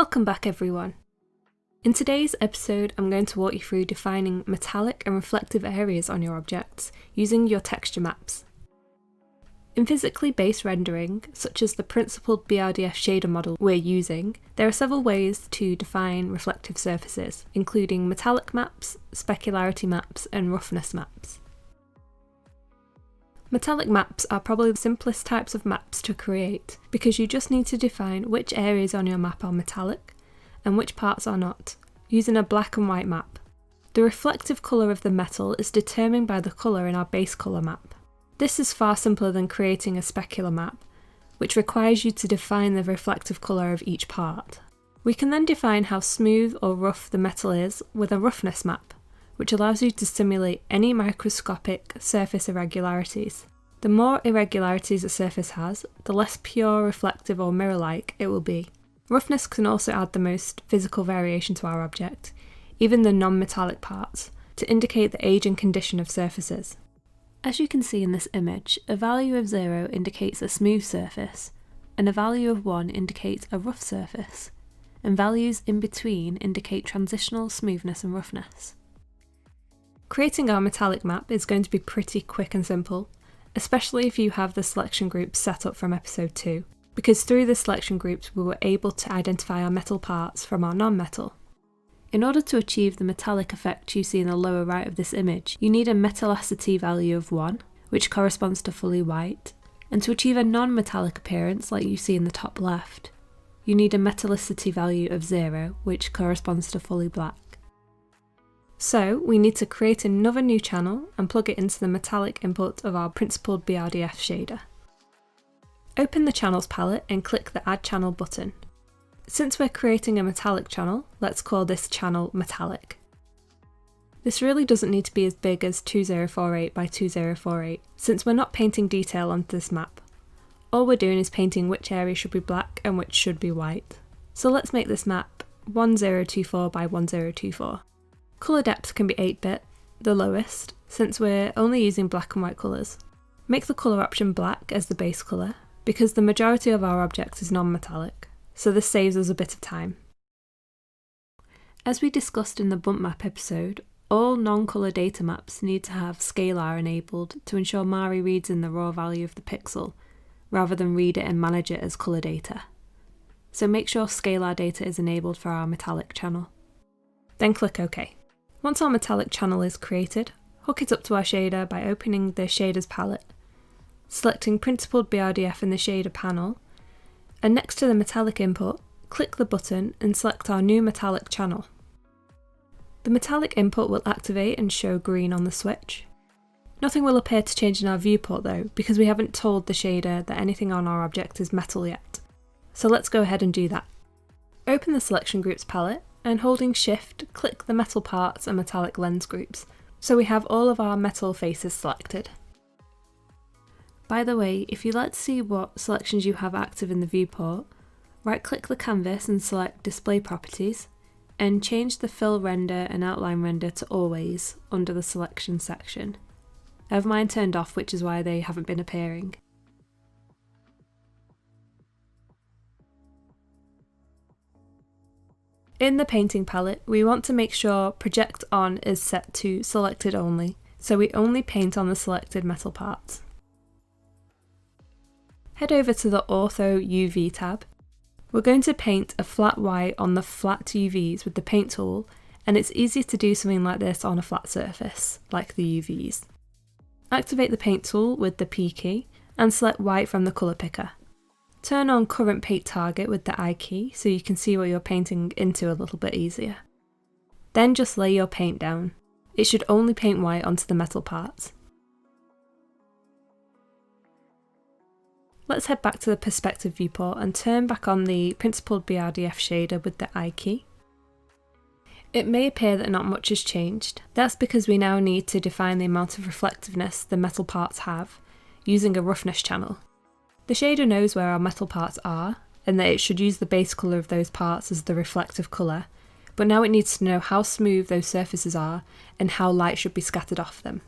Welcome back everyone. In today's episode I'm going to walk you through defining metallic and reflective areas on your objects using your texture maps. In physically based rendering, such as the principled BRDF shader model we're using, there are several ways to define reflective surfaces, including metallic maps, specularity maps, and roughness maps. Metallic maps are probably the simplest types of maps to create because you just need to define which areas on your map are metallic and which parts are not, using a black and white map. The reflective colour of the metal is determined by the colour in our base colour map. This is far simpler than creating a specular map, which requires you to define the reflective colour of each part. We can then define how smooth or rough the metal is with a roughness map, which allows you to simulate any microscopic surface irregularities. The more irregularities a surface has, the less pure, reflective or mirror-like it will be. Roughness can also add the most physical variation to our object, even the non-metallic parts, to indicate the age and condition of surfaces. As you can see in this image, a value of 0 indicates a smooth surface, and a value of 1 indicates a rough surface, and values in between indicate transitional smoothness and roughness. Creating our metallic map is going to be pretty quick and simple, especially if you have the selection groups set up from episode 2, because through the selection groups we were able to identify our metal parts from our non-metal. In order to achieve the metallic effect you see in the lower right of this image, you need a metallicity value of 1, which corresponds to fully white, and to achieve a non-metallic appearance like you see in the top left, you need a metallicity value of 0, which corresponds to fully black. So we need to create another new channel and plug it into the metallic input of our principled BRDF shader. Open the Channels palette and click the Add Channel button. Since we're creating a metallic channel, let's call this channel Metallic. This really doesn't need to be as big as 2048 by 2048, since we're not painting detail onto this map. All we're doing is painting which area should be black and which should be white. So let's make this map 1024 by 1024. Colour depth can be 8-bit, the lowest, since we're only using black and white colours. Make the colour option black as the base colour, because the majority of our object is non-metallic, so this saves us a bit of time. As we discussed in the bump map episode, all non-colour data maps need to have scalar enabled to ensure Mari reads in the raw value of the pixel, rather than read it and manage it as colour data. So make sure scalar data is enabled for our metallic channel. Then click OK. Once our metallic channel is created, hook it up to our shader by opening the Shaders palette, selecting Principled BRDF in the shader panel, and next to the metallic input, click the button and select our new metallic channel. The metallic input will activate and show green on the switch. Nothing will appear to change in our viewport though, because we haven't told the shader that anything on our object is metal yet. So let's go ahead and do that. Open the Selection Groups palette, and holding Shift, click the metal parts and metallic lens groups, so we have all of our metal faces selected. By the way, if you'd like to see what selections you have active in the viewport, right-click the canvas and select Display Properties, and change the Fill Render and Outline Render to Always under the Selection section. I have mine turned off, which is why they haven't been appearing. In the painting palette, we want to make sure Project On is set to Selected Only, so we only paint on the selected metal parts. Head over to the Ortho UV tab. We're going to paint a flat white on the flat UVs with the paint tool, and it's easy to do something like this on a flat surface, like the UVs. Activate the paint tool with the P key, and select white from the colour picker. Turn on Current Paint Target with the I key so you can see what you're painting into a little bit easier. Then just lay your paint down. It should only paint white onto the metal parts. Let's head back to the perspective viewport and turn back on the Principled BRDF shader with the I key. It may appear that not much has changed. That's because we now need to define the amount of reflectiveness the metal parts have using a roughness channel. The shader knows where our metal parts are, and that it should use the base colour of those parts as the reflective colour, but now it needs to know how smooth those surfaces are and how light should be scattered off them.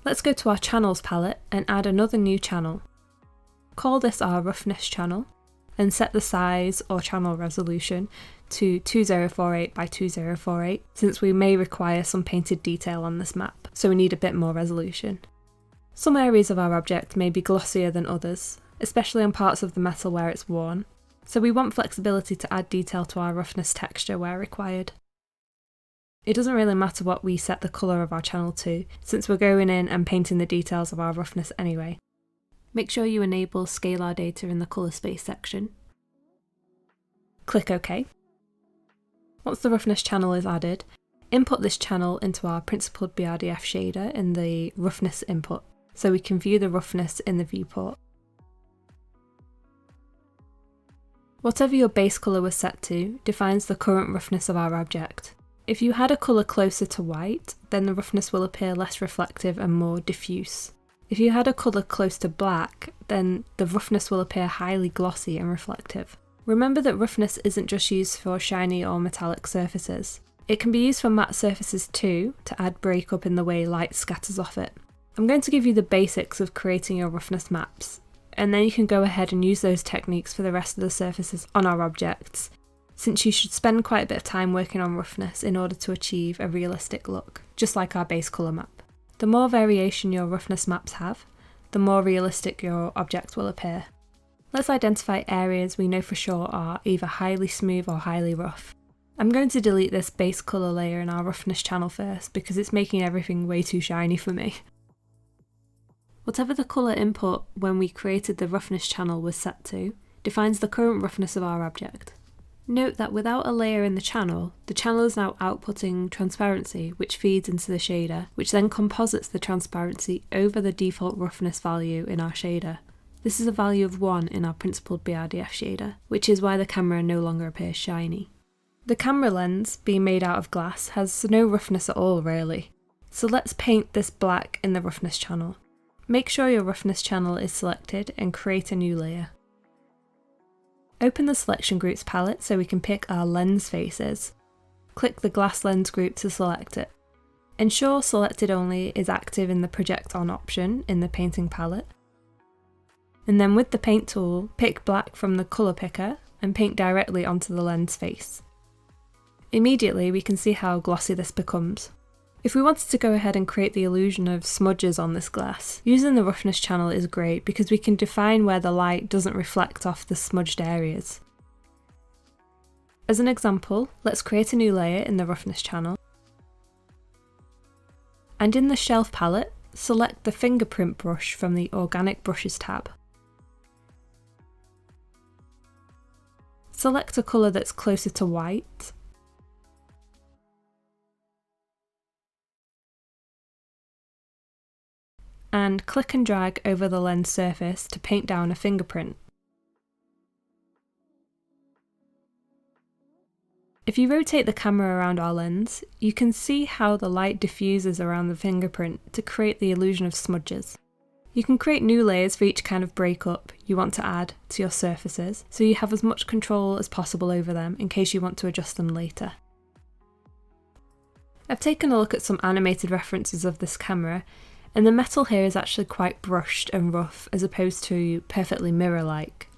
Let's go to our Channels palette and add another new channel. Call this our Roughness Channel, and set the size or channel resolution to 2048 by 2048, since we may require some painted detail on this map, so we need a bit more resolution. Some areas of our object may be glossier than others, especially on parts of the metal where it's worn, so we want flexibility to add detail to our roughness texture where required. It doesn't really matter what we set the colour of our channel to, since we're going in and painting the details of our roughness anyway. Make sure you enable scalar data in the colour space section. Click OK. Once the roughness channel is added, input this channel into our principled BRDF shader in the roughness input, so we can view the roughness in the viewport. Whatever your base colour was set to defines the current roughness of our object. If you had a colour closer to white, then the roughness will appear less reflective and more diffuse. If you had a colour close to black, then the roughness will appear highly glossy and reflective. Remember that roughness isn't just used for shiny or metallic surfaces. It can be used for matte surfaces too, to add breakup in the way light scatters off it. I'm going to give you the basics of creating your roughness maps, and then you can go ahead and use those techniques for the rest of the surfaces on our objects, since you should spend quite a bit of time working on roughness in order to achieve a realistic look, just like our base colour map. The more variation your roughness maps have, the more realistic your object will appear. Let's identify areas we know for sure are either highly smooth or highly rough. I'm going to delete this base colour layer in our roughness channel first because it's making everything way too shiny for me. Whatever the colour input when we created the roughness channel was set to, defines the current roughness of our object. Note that without a layer in the channel is now outputting transparency, which feeds into the shader, which then composites the transparency over the default roughness value in our shader. This is a value of 1 in our principled BRDF shader, which is why the camera no longer appears shiny. The camera lens, being made out of glass, has no roughness at all really, so let's paint this black in the roughness channel. Make sure your roughness channel is selected and create a new layer. Open the selection groups palette so we can pick our lens faces. Click the glass lens group to select it. Ensure selected only is active in the project on option in the painting palette. And then with the paint tool, pick black from the colour picker and paint directly onto the lens face. Immediately we can see how glossy this becomes. If we wanted to go ahead and create the illusion of smudges on this glass, using the roughness channel is great because we can define where the light doesn't reflect off the smudged areas. As an example, let's create a new layer in the roughness channel. And in the shelf palette, select the fingerprint brush from the Organic Brushes tab. Select a colour that's closer to white. And click and drag over the lens surface to paint down a fingerprint. If you rotate the camera around our lens, you can see how the light diffuses around the fingerprint to create the illusion of smudges. You can create new layers for each kind of breakup you want to add to your surfaces, so you have as much control as possible over them in case you want to adjust them later. I've taken a look at some animated references of this camera, and the metal here is actually quite brushed and rough as opposed to perfectly mirror-like.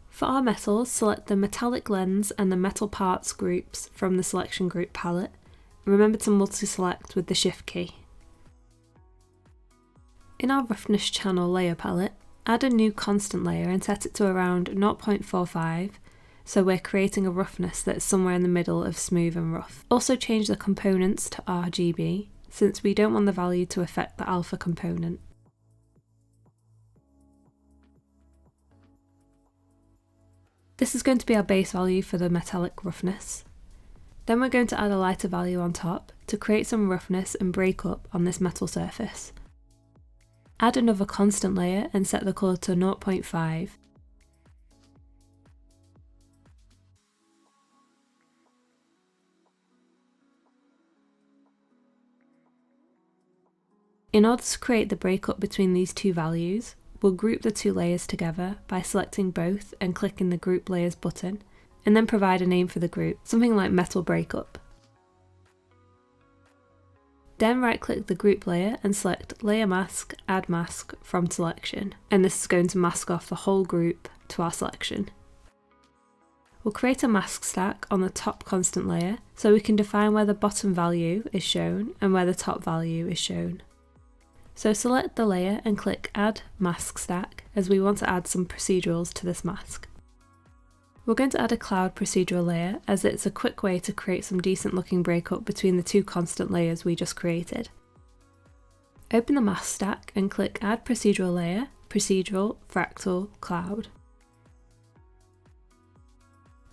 For our metals, select the metallic lens and the metal parts groups from the selection group palette. Remember to multi-select with the Shift key. In our roughness channel layer palette, add a new constant layer and set it to around 0.45, so we're creating a roughness that's somewhere in the middle of smooth and rough. Also change the components to RGB, since we don't want the value to affect the alpha component. This is going to be our base value for the metallic roughness. Then we're going to add a lighter value on top to create some roughness and breakup on this metal surface. Add another constant layer and set the colour to 0.5. In order to create the breakup between these two values, we'll group the two layers together by selecting both and clicking the Group Layers button, and then provide a name for the group, something like Metal Breakup. Then right-click the group layer and select Layer Mask, Add Mask from Selection, and this is going to mask off the whole group to our selection. We'll create a mask stack on the top constant layer so we can define where the bottom value is shown and where the top value is shown. So select the layer and click Add Mask Stack as we want to add some procedurals to this mask. We're going to add a cloud procedural layer as it's a quick way to create some decent looking breakup between the two constant layers we just created. Open the mask stack and click Add Procedural Layer, Procedural, Fractal, Cloud.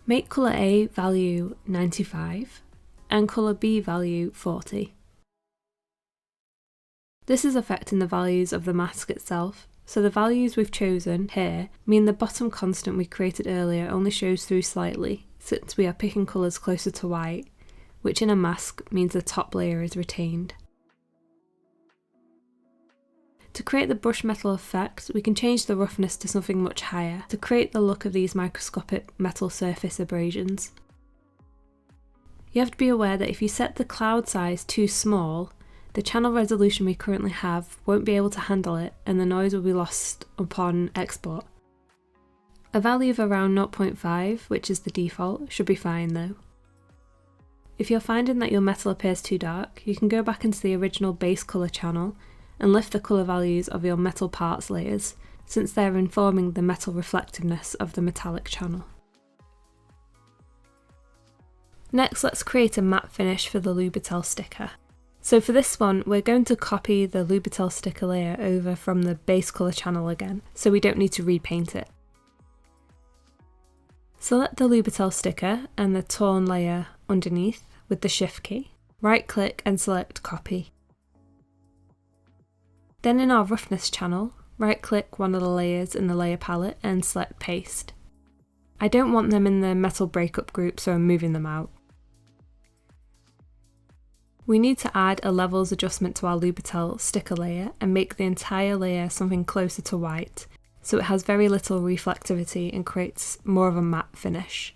Make colour A value 95 and colour B value 40. This is affecting the values of the mask itself, so the values we've chosen here mean the bottom constant we created earlier only shows through slightly, since we are picking colours closer to white, which in a mask means the top layer is retained. To create the brush metal effect, we can change the roughness to something much higher to create the look of these microscopic metal surface abrasions. You have to be aware that if you set the cloud size too small, the channel resolution we currently have won't be able to handle it and the noise will be lost upon export. A value of around 0.5, which is the default, should be fine though. If you're finding that your metal appears too dark, you can go back into the original base colour channel and lift the colour values of your metal parts layers, since they're informing the metal reflectiveness of the metallic channel. Next, let's create a matte finish for the Louboutin sticker. So for this one, we're going to copy the Louboutin sticker layer over from the base colour channel again, so we don't need to repaint it. Select the Louboutin sticker and the torn layer underneath with the Shift key. Right click and select Copy. Then in our Roughness channel, right click one of the layers in the layer palette and select Paste. I don't want them in the metal breakup group, so I'm moving them out. We need to add a levels adjustment to our Louboutin sticker layer and make the entire layer something closer to white, so it has very little reflectivity and creates more of a matte finish.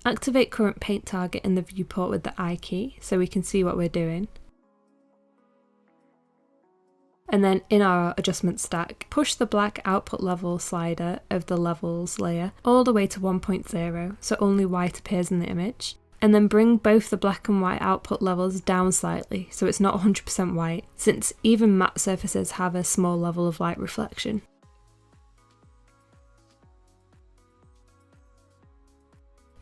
Activate current paint target in the viewport with the I key so we can see what we're doing. And then in our adjustment stack, push the black output level slider of the levels layer all the way to 1.0 so only white appears in the image, and then bring both the black and white output levels down slightly so it's not 100% white, since even matte surfaces have a small level of light reflection.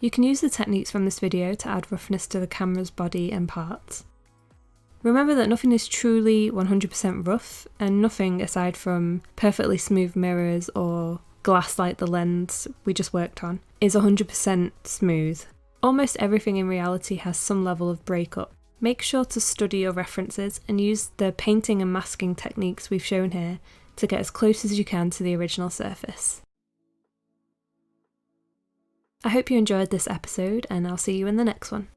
You can use the techniques from this video to add roughness to the camera's body and parts. Remember that nothing is truly 100% rough, and nothing aside from perfectly smooth mirrors or glass like the lens we just worked on is 100% smooth. Almost everything in reality has some level of breakup. Make sure to study your references and use the painting and masking techniques we've shown here to get as close as you can to the original surface. I hope you enjoyed this episode, and I'll see you in the next one.